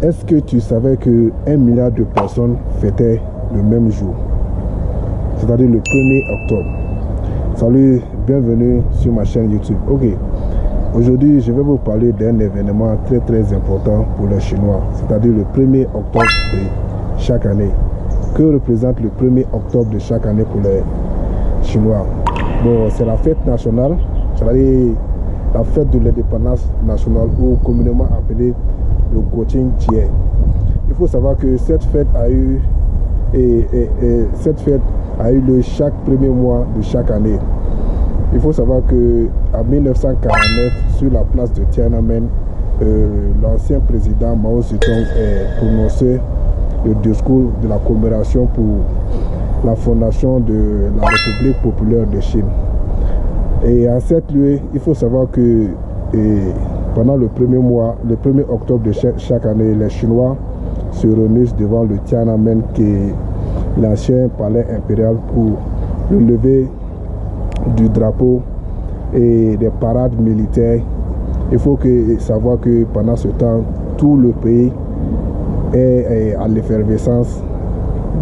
Est-ce que tu savais que 1 milliard de personnes fêtaient le même jour, c'est-à-dire le 1er octobre? Salut, bienvenue sur ma chaîne YouTube. Ok, aujourd'hui je vais vous parler d'un événement très important pour les Chinois, c'est-à-dire le 1er octobre de chaque année. Que représente le 1er octobre de chaque année pour les Chinois? Bon, c'est la fête nationale, c'est-à-dire la fête de l'indépendance nationale, ou communément appelée le Gotching Tie. Il faut savoir que cette fête a eu lieu chaque premier mois de chaque année. Il faut savoir que en 1949, sur la place de Tiananmen, l'ancien président Mao Zedong a prononcé le discours de la commémoration pour la fondation de la République populaire de Chine. Et en cette lieu, il faut savoir que pendant le 1er octobre de chaque année, les Chinois se réunissent devant le Tiananmen, qui est l'ancien palais impérial, pour le lever du drapeau et des parades militaires. Il faut savoir que pendant ce temps, tout le pays est à l'effervescence.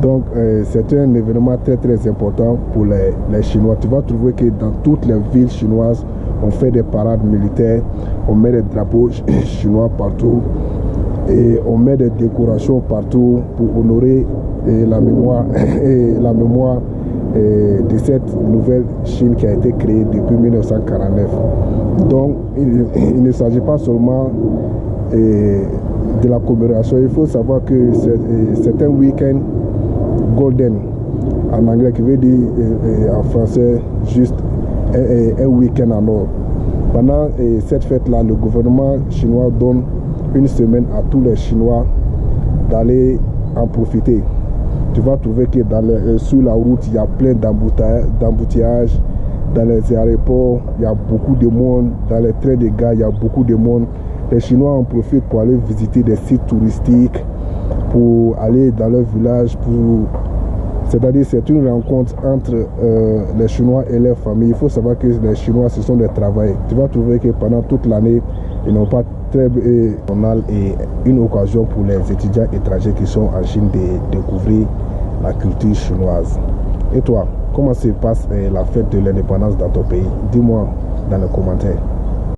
Donc c'est un événement très important pour les Chinois. Tu vas trouver que dans toutes les villes chinoises, on fait des parades militaires, on met des drapeaux chinois partout et on met des décorations partout pour honorer la mémoire de cette nouvelle Chine qui a été créée depuis 1949. Donc il ne s'agit pas seulement de la commémoration. Il faut savoir que c'est un week-end golden en anglais, qui veut dire en français juste un week-end en or. Pendant cette fête-là, le gouvernement chinois donne une semaine à tous les Chinois d'aller en profiter. Tu vas trouver que sur la route, il y a plein d'embouteillages. Dans les aéroports, il y a beaucoup de monde. Dans les trains de gare, il y a beaucoup de monde. Les Chinois en profitent pour aller visiter des sites touristiques, pour aller dans leur village, c'est-à-dire c'est une rencontre entre les Chinois et leurs familles. Il faut savoir que les Chinois, ce sont des travailleurs. Tu vas trouver que pendant toute l'année, ils n'ont pas très normal, et une occasion pour les étudiants étrangers qui sont en Chine de découvrir la culture chinoise. Et toi, comment se passe la fête de l'indépendance dans ton pays? Dis-moi dans les commentaires.